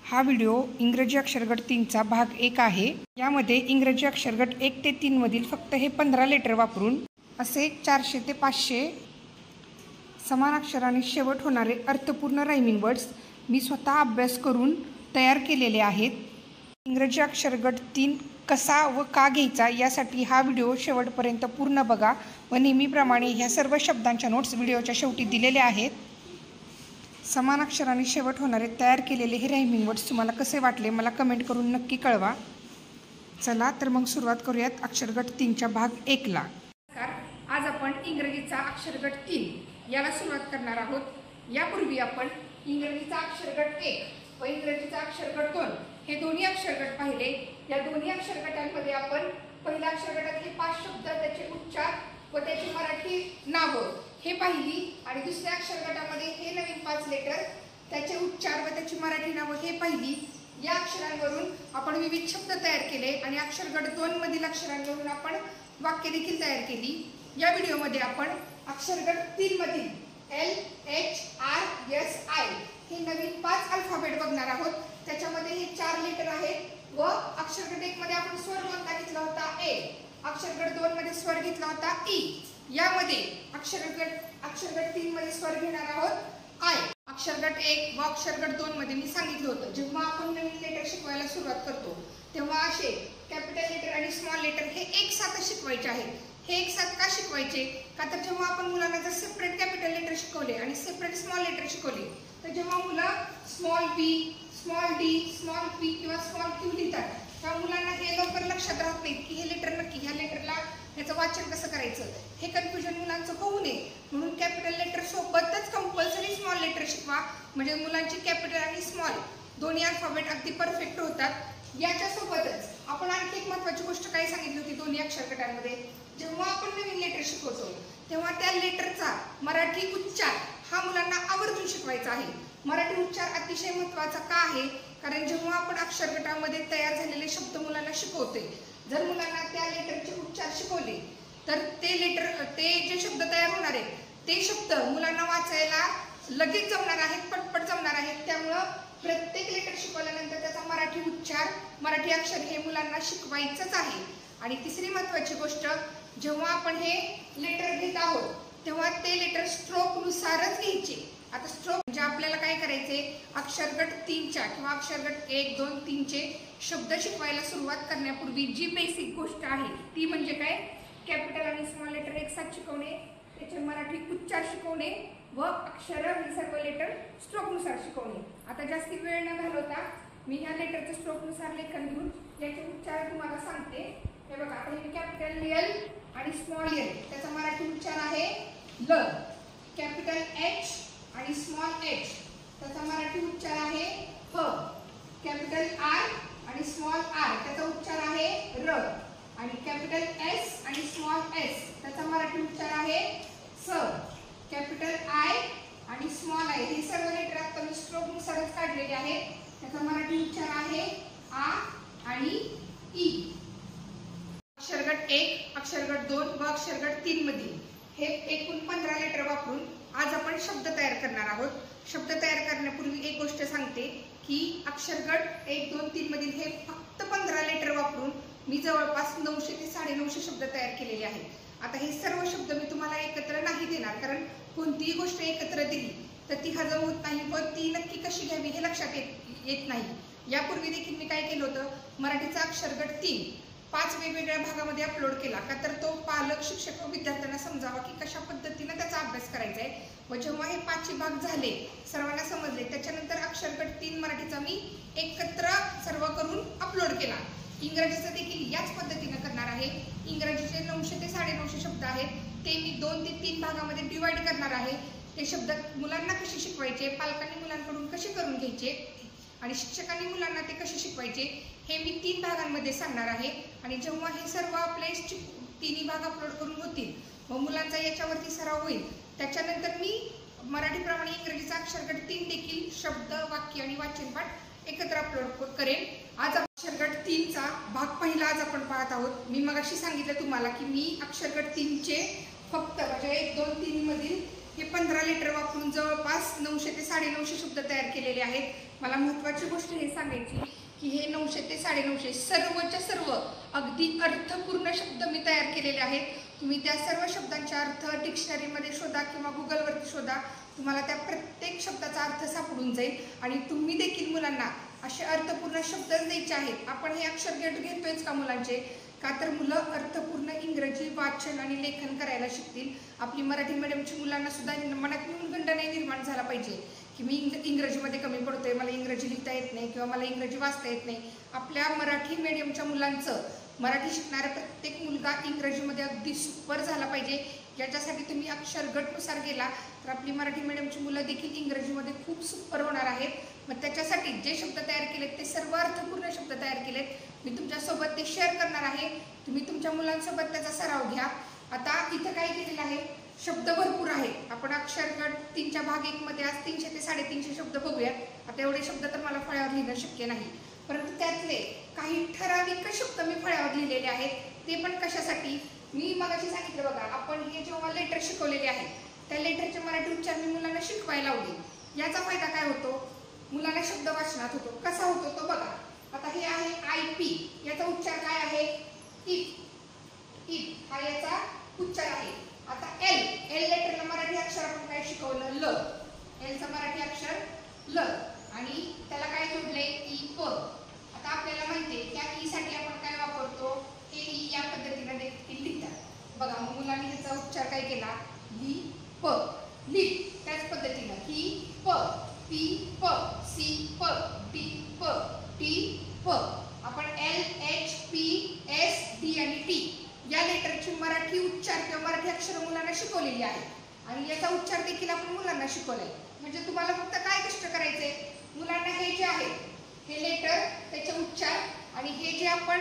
हा व्हिडिओ इंग्रजी अक्षरगट 3चा भाग 1 आहे। यामध्ये इंग्रजी अक्षरगट 1 ते 3 मधील फक्त हे 15 लेटर वापरून असे 400 ते 500 समान अक्षरांनी शेवट होणारे अर्थपूर्ण रायमिंग वर्ड्स मी स्वतः अभ्यास करून तयार केलेले आहेत। इंग्रजी अक्षरगट 3 कसा व का घ्यायचा यासाठी हा व्हिडिओ शेवटपर्यंत पूर्ण बघा व नेहमीप्रमाणे ह्या सर्व शब्दांच्या नोट्स व्हिडिओच्या शेवटी दिलेल्या आहेत। समान अक्षरांनी शेवट होणारे तयार केलेले हे रायमिंग वर्ड्स तुम्हाला कसे वाटले मला कमेंट करून नक्की कळवा। चला तर मग सुरुवात करूयात अक्षरगट 3च्या भाग 1 ला। आज आपण इंग्रजीचा अक्षरगट 3 याला सुरुवात करणार आहोत। यापूर्वी आपण इंग्रजीचा अक्षरगट 1 व इंग्रजीचा अक्षरगट 2 हे दोन्ही अक्षरगट पाहिले। या दोन्ही अक्षरगटांमध्ये आपण पहिल्या अक्षरगटात हे 5 शब्द त्याचे उच्चार व त्याची मराठी नावं हे पाहिली आणि दुसऱ्या अक्षरगटामध्ये हे नवीन 5 लेटर त्याचे उच्चार व त्याची मराठी नावं हे पाहिली। या अक्षरांवरून आपण विविध शब्द तयार केले आणि अक्षरगट 2 मधील अक्षरांवरून आपण वाक्य देखील तयार केली। या व्हिडिओमध्ये आपण अक्षरगट 3 मधील LHRSI हे नवीन 5 अल्फाबेट बघणार आहोत। त्याच्यामध्ये हे 4 लेटर आहेत व अक्षरगट 1 मध्ये आपण स्वर कोणता घेतला होता A, अक्षरगट 2 मध्ये स्वर घेतला होता E, यामध्ये अक्षरगट 3 मध्ये स्वर घेणार आहोत I। अक्षरगट 1 व अक्षरगट 2 मध्ये मी सांगितलं होतं जेव्हा आपण नवीन लेटर शिकवायला सुरुवात करतो तेव्हा असे कॅपिटल लेटर आणि स्मॉल लेटर हे एक साथ शिकवायचे आहेत। हे एक साथ का शिकवायचे का तर जेव्हा आपण मुलांना जर सेपरेट कॅपिटल लेटर शिकवले आणि सेपरेट स्मॉल लेटर शिकवले तर जेव्हा मुलं small b, small d, small p किंवा स्मॉल q लिहितात त्या मुलांना हे लवकर लक्षात राहत नाही की हे लेटर नक्की ह्या लेटरला याचं वाचन कसं करायचं, हे कन्फ्युजन मुलांचं होऊ नये म्हणून कॅपिटल लेटर सोबतच कंपल्सरी स्मॉल लेटर शिकवा म्हणजे मुलांची कॅपिटल आणि स्मॉल दोन्ही अल्फाबेट अगदी परफेक्ट होतात। याच्यासोबतच आपण आणखी एक महत्त्वाची गोष्ट काय सांगितली होती दोन्ही अक्षरगटांमध्ये जेव्हा आपण नवीन लेटर शिकवतो तेव्हा त्या लेटरचा मराठी उच्चार हा मुलांना आवर्जून शिकवायचा आहे। मराठी उच्चार अतिशय महत्त्वाचा का आहे कारण जेव्हा आपण अक्षरगटामध्ये तयार झालेले शब्द मुलांना शिकवतोय जर मुलांना त्या लेटरचे उच्चार शिकवले तर ते जे शब्द तयार होणार आहेत ते शब्द मुलांना वाचायला लगेच जमणार आहेत, पटपट जमणार आहेत। त्यामुळं प्रत्येक लेटर शिकवल्यानंतर त्याचा मराठी उच्चार, मराठी अक्षर हे मुलांना शिकवायचंच आहे। आणि तिसरी महत्त्वाची गोष्ट जेव्हा आपण हे लेटर घेत आहोत तेव्हा ते लेटर स्ट्रोकनुसारच घ्यायचे। आता स्ट्रोक म्हणजे आपल्याला काय करायचे अक्षरगट 3च्या किंवा अक्षरगट 1, 2, 3चे शब्द शिकवायला सुरुवात करण्यापूर्वी जी बेसिक गोष्ट आहे ती म्हणजे काय कॅपिटल आणि स्मॉल लेटर एक साथ शिकवणे, त्याचे मराठी उच्चार शिकवणे व अक्षर ही सर्व लेटर स्ट्रोकनुसार शिकवणे। आता जास्ती वेळ न घालवता मी ह्या लेटरचे स्ट्रोकनुसार लेखन घेऊन याचे उच्चार तुम्हाला सांगते। हे बघा आता हे कॅपिटल L आणि स्मॉल L त्याचा मराठी उच्चार आहे ल, कॅपिटल H आणि स्मॉल h त्याचा मराठी उच्चार आहे ह, कॅपिटल R आणि स्मॉल r त्याचा उच्चार आहे र आणि कॅपिटल S आणि स्मॉल s त्याचा मराठी उच्चार आहे स, कॅपिटल I आणि स्मॉल i हे सर्व लेटर आता मी स्ट्रोकनुसारच काढलेले आहेत। त्याचा मराठी उच्चार आहे आ आणि ई। अक्षरगट 1, अक्षरगट 2 व अक्षरगट 3 मधील हे एकूण 15 लेटर वापरून आज आपण शब्द तयार करणार आहोत। शब्द तयार करण्यापूर्वी एक गोष्ट सांगते की अक्षरगट 1, 2, 3 मधील हे फक्त 15 लेटर वापरून मी जवळपास 900 ते 950 शब्द तयार केलेले आहेत। आता हे सर्व शब्द मी तुम्हाला एकत्र नाही देणार कारण कोणतीही गोष्ट एकत्र दिली तर ती हजम होत नाही व ती नक्की कशी घ्यावी हे लक्षात येत नाही। यापूर्वी देखील मी काय केलं होतं मराठीचा अक्षरगट 3 5 वेगवेगळ्या भागामध्ये अपलोड केला का तर तो पालक, शिक्षक व विद्यार्थ्यांना समजावा की कशा पद्धतीने त्याचा अभ्यास करायचा आहे व जेव्हा हे 5 भाग झाले सर्वांना समजले त्याच्यानंतर अक्षरगट 3 मराठीचा मी एकत्र सर्व करून अपलोड केला। इंग्रजीचं देखील याच पद्धतीने करणार आहे। इंग्रजीचे 900 ते 950 शब्द आहेत ते मी 2 ते 3 भागामध्ये डिवाइड करणार आहे। ते शब्द मुलांना कसे शिकवायचे, पालकांनी मुलांकडून कसे करून घ्यायचे आणि शिक्षकांनी मुलांना ते कसे शिकवायचे हे मी 3 भागांमध्ये सांगणार आहे। आणि जेव्हा हे सर्व आपले तिन्ही भाग अपलोड करून होतील व मुलांचा याच्यावरती सराव होईल त्याच्यानंतर मी मराठीप्रमाणे इंग्रजीचा अक्षरगट 3 देखील शब्द, वाक्य आणि वाचनपाठ एकत्र अपलोड करेन। आज अक्षरगट 3चा भाग पहिला आज आपण पाहत आहोत। मी मगाशी सांगितलं तुम्हाला की मी अक्षरगट 3चे फक्त म्हणजे 1, 2, 3 मधील हे 15 लिटर वापरून जवळपास 900 ते 950 शब्द तयार केलेले आहेत. मला महत्त्वाची गोष्ट हे सांगायची की हे 900 ते 950 सर्वच्या सर्व अगदी अर्थपूर्ण शब्द मी तयार केलेले आहेत. तुम्ही त्या सर्व शब्दांचा अर्थ डिक्शनरीमध्ये शोधा किंवा गुगलवरती शोधा, तुम्हाला त्या प्रत्येक शब्दाचा अर्थ सापडून जाईल. आणि तुम्ही देखील मुलांना असे अर्थपूर्ण शब्दच द्यायचे आहेत. आपण हे अक्षर गट घेतोयच का मुलांचे, का तर मुलं अर्थपूर्ण इंग्रजी वाचन आणि लेखन करायला शिकतील. आपली मराठी मीडियमची मुलांना सुद्धा मनात न्यूनगंड नाही निर्माण झाला पाहिजे की मी इंग्रजीमध्ये कमी पडतोय, मला इंग्रजी लिहिता येत नाही किंवा मला इंग्रजी वाचता येत नाही. आपल्या मराठी मीडियमच्या मुलांचं, मराठी शिकणारा प्रत्येक मुलगा इंग्रजीमध्ये अगदी सुपर झाला पाहिजे. याच्यासाठी तुम्ही अक्षर गटनुसार गेला तर आपली मराठी मीडियमची मुलं देखील इंग्रजीमध्ये खूप सुपर होणार आहेत. मग त्याच्यासाठी जे शब्द तयार केलेत ते सर्व अर्थपूर्ण शब्द तयार केलेत. मी तुमच्यासोबत ते शेअर करणार आहे. तुम्ही तुमच्या मुलांसोबत त्याचा सराव घ्या. आता इथं काय केलेलं आहे, शब्द भरपूर आहेत. आपण अक्षर गट 3च्या भाग 1 मध्ये आज 300 ते 350 शब्द बघूयात. आता एवढे शब्द तर मला फळ्यावर लिहिणं शक्य नाही, परंतु त्यातले काही ठराविक शब्द मी फळ्यावर लिहिलेले आहेत. ते पण कशासाठी, मी मगाशी सांगितलं बघा, आपण हे जेव्हा लेटर शिकवलेले आहेत त्या लेटरचे मराठी उच्चार मी मुलांना शिकवायला लावले. याचा फायदा काय होतो, मुलांना शब्द वाचनात होतो. कसा होतो तो बघा. आता हे आहे IP, याचा उच्चार काय आहे, इप. इप हा याचा उच्चार आहे. आता L लेटरला मराठी अक्षर आपण काय शिकवलं, ल. Lचा मराठी अक्षर ल आणि त्याला काय जोडले, ई प. आता आपल्याला माहिती आहे त्या ई साठी आपण काय वापरतो, हे ई या पद्धतीने देखील लिहितात बघा. मग मुलांनी त्याचा उच्चार काय केला, ली प, ली. त्याच पद्धतीनं ही प, पी प, सी प, डी प, टी प. आपण LHPSD आणि T या लेटरची मराठी उच्चार किंवा मराठी अक्षर मुलांना शिकवलेली आहे आणि याचा उच्चार देखील आपण मुलांना शिकवलाय. म्हणजे तुम्हाला फक्त काय कष्ट करायचे, मुलांना हे जे आहे हे लेटर, त्याचे उच्चार आणि हे जे आपण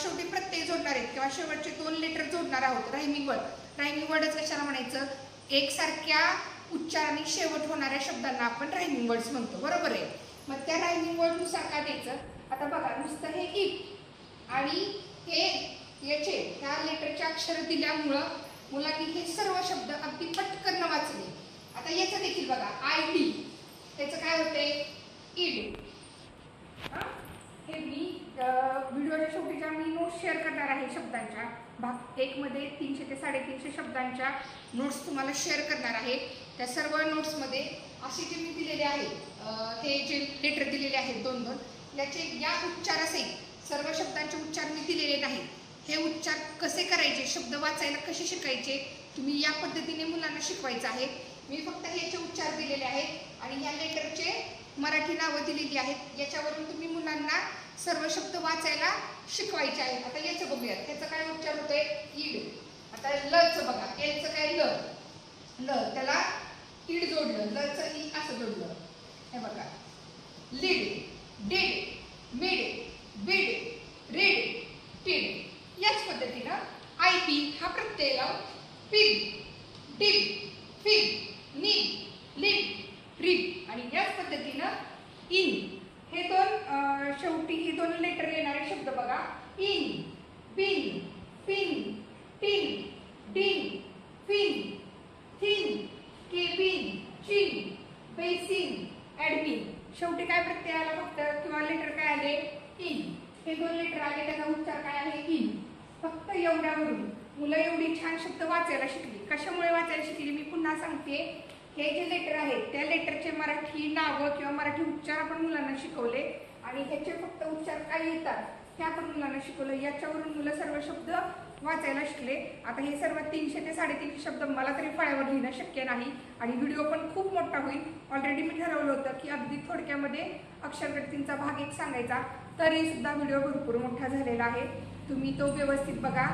शेवटी प्रत्यय जोडणार आहेत किंवा शेवटचे 2 लेटर जोडणार आहोत, रायमिंग वर्ड. रायमिंग वर्डच कशाला म्हणायचं, एकसारख्या उच्चाराने शेवट होणाऱ्या शब्दांना आपण रायमिंग वर्ड्स म्हणतो, बरोबर आहे. मग त्या रायमिंग वर्डनुसार काय द्यायचं. आता बघा, नुसतं हे इप आणि हे याचे ह्या लेटरचे अक्षर दिल्यामुळं मुलांनी हे सर्व शब्द अगदी पटकन वाचले. आता याचं देखील बघा, ID, त्याचं काय होते, इड. हे मी व्हिडिओच्या शेवटीच्या मी नोट्स शेअर करणार आहे शब्दांच्या. भाग 1 मध्ये 300 ते 350 शब्दांच्या नोट्स तुम्हाला शेअर करणार आहे. त्या सर्व नोट्समध्ये असे जे मी दिलेले आहेत, हे जे लेटर दिलेले आहेत 2-2, याचे या उच्चारासहित सर्व शब्दांचे उच्चार मी दिलेले नाहीत. हे उच्चार कसे करायचे, शब्द वाचायला कसे शिकायचे, तुम्ही या पद्धतीने मुलांना शिकवायचं आहे. मी फक्त ह्याचे उच्चार दिलेले आहेत आणि या लेटरचे मराठी नावं दिलेली आहेत. याच्यावरून तुम्ही मुलांना सर्व शब्द वाचायला शिकवायचे आहेत. आता याचं बघूयात, त्याचं काय उच्चार होतोय, ईड. आता लचं बघा, एलचं काय, ल. ल त्याला ईड जोडलं, लचं ई असं जोडलं. हे बघा, lead, deed, mid, bead, read, teed. याच पद्धतीनं IP हा प्रत्यय लाव, पिग, डिग, फिग, निग, लिग, रिग. आणि याच पद्धतीनं इन, हे 2 शेवटी हे 2 लेटर येणारे शब्द बघा, इन, बिन, पिन, टिन, डिन, फिन, थिन, केबिन, चिन, बेसिन, ऍडमिन. शेवटी काय प्रत्यय आला फक्त किंवा लेटर काय आले, इन. हे 2 लेटर आले, त्याचा उच्चार काय आहे, इन. फक्त एवढ्यावरून मुलं एवढी छान शब्द वाचायला शिकली. कशामुळे वाचायला शिकली मी पुन्हा सांगते. हे जे लेटर आहेत त्या लेटरचे मराठी नावं किंवा मराठी उच्चार आपण मुलांना शिकवले आणि ह्याचे फक्त उच्चार काय येतात हे आपण मुलांना शिकवलं. याच्यावरून मुलं सर्व शब्द वाचायला शिकले. आता हे सर्व 300 ते 350 शब्द मला तरी फळ्यावर लिहिणं शक्य नाही आणि व्हिडिओ पण खूप मोठा होईल. ऑलरेडी मी ठरवलं होतं की अगदी थोडक्यामध्ये अक्षरगट 3चा भाग 1 सांगायचा, तरी सुद्धा व्हिडिओ भरपूर मोठा झालेला आहे. तुम्ही तो व्यवस्थित बघा.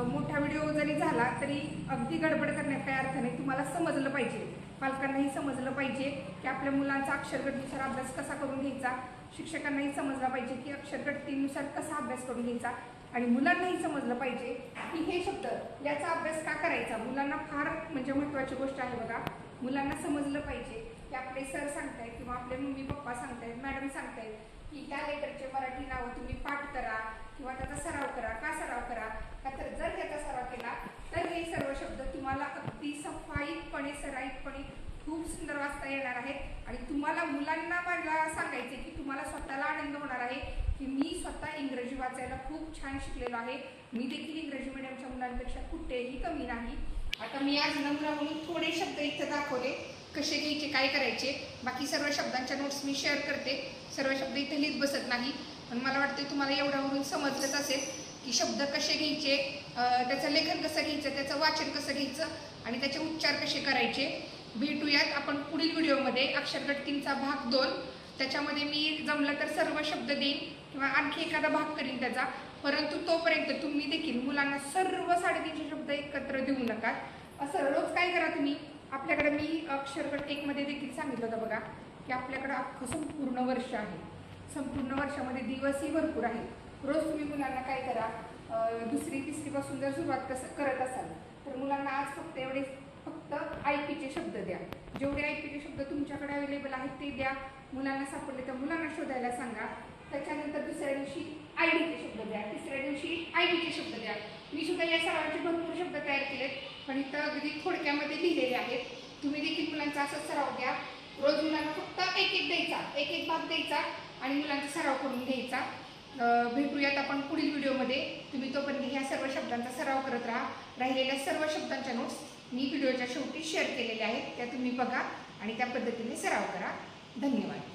मोठा व्हिडिओ जरी झाला तरी अगदी गडबड करण्यात काही अर्थ नाही. तुम्हाला समजलं पाहिजे, पालकांनाही समजलं पाहिजे की आपल्या मुलांचा अक्षरगटनुसार अभ्यास कसा करून घ्यायचा. शिक्षकांनाही समजलं पाहिजे की अक्षरगट 3नुसार कसा अभ्यास करून घ्यायचा आणि मुलांनाही समजलं पाहिजे की हे शब्द याचा अभ्यास का करायचा. मुलांना फार म्हणजे महत्त्वाची गोष्ट आहे बघा. मुलांना समजलं पाहिजे की आपले सर सांगतायत किंवा आपले मम्मी पप्पा सांगतायत, मॅडम सांगतायत की त्या लेटरचे मराठी नावं तुम्ही पाठ करा किंवा त्याचा सराव करा. का सराव करा? का तर जर त्याचा सराव केला तर हे सर्व शब्द तुम्हाला अगदी सफाईतपणे सराईतपणे खूप सुंदर वाचता येणार आहेत. आणि तुम्हाला मुलांना मला सांगायचे की तुम्हाला स्वतःला आनंद होणार आहे की मी स्वतः इंग्रजी वाचायला खूप छान शिकलेलो आहे. मी देखील इंग्रजी मीडियमच्या मुलांपेक्षा कुठेही कमी नाही. आता मी आज नमुना म्हणून थोडे शब्द इथं दाखवले कसे घ्यायचे काय करायचे. बाकी सर्व शब्दांच्या नोट्स मी शेअर करते. सर्व शब्द इथे लिहित बसत नाही, पण मला वाटते तुम्हाला एवढ्यावरून समजलंच असेल की शब्द कसे घ्यायचे, त्याचं लेखन कसं घ्यायचं, त्याचं वाचन कसं घ्यायचं आणि त्याचे उच्चार कसे करायचे. भेटूयात आपण पुढील व्हिडिओमध्ये अक्षरगट 3चा भाग 2. त्याच्यामध्ये मी जमलं तर सर्व शब्द देईन किंवा आणखी एखादा भाग करीन त्याचा. परंतु तोपर्यंत तुम्ही देखील मुलांना सर्व 350 शब्द एकत्र देऊ नका. असं रोज काय करा तुम्ही. आपल्याकडे मी अक्षरगट 1 मध्ये देखील सांगितलं होतं बघा की आपल्याकडे अख्खं संपूर्ण वर्ष आहे. संपूर्ण वर्षामध्ये दिवसही भरपूर आहे. रोज तुम्ही मुलांना काय करा, 2री 3री पासून जर सुरुवात करत असाल तर मुलांना आज फक्त आयपीचे शब्द द्या. जेवढे आयपीचे शब्द तुमच्याकडे अवेलेबल आहेत ते द्या. मुलांना सापडले तर मुलांना शोधायला सांगा. त्याच्यानंतर दुसऱ्या दिवशी आयडीचे शब्द द्या. तिसऱ्या दिवशी आयडीचे शब्द द्या. मी सुद्धा या सरावाचे भरपूर शब्द तयार केलेत, पण इथं अगदी थोडक्यामध्ये लिहिलेले आहेत. तुम्ही देखील मुलांचा असा सराव घ्या. रोज मुलांना फक्त एक द्यायचा, एक भाग द्यायचा आणि मुलांचा सराव करून घ्यायचा. भेटूयात आपण पुढील व्हिडिओमध्ये. तुम्ही तोपर्यंत ह्या सर्व शब्दांचा सराव करत राहा. राहिलेल्या सर्व शब्दांच्या नोट्स मी व्हिडिओच्या शेवटी शेअर केलेल्या आहेत, त्या तुम्ही बघा आणि त्या पद्धतीने सराव करा. धन्यवाद.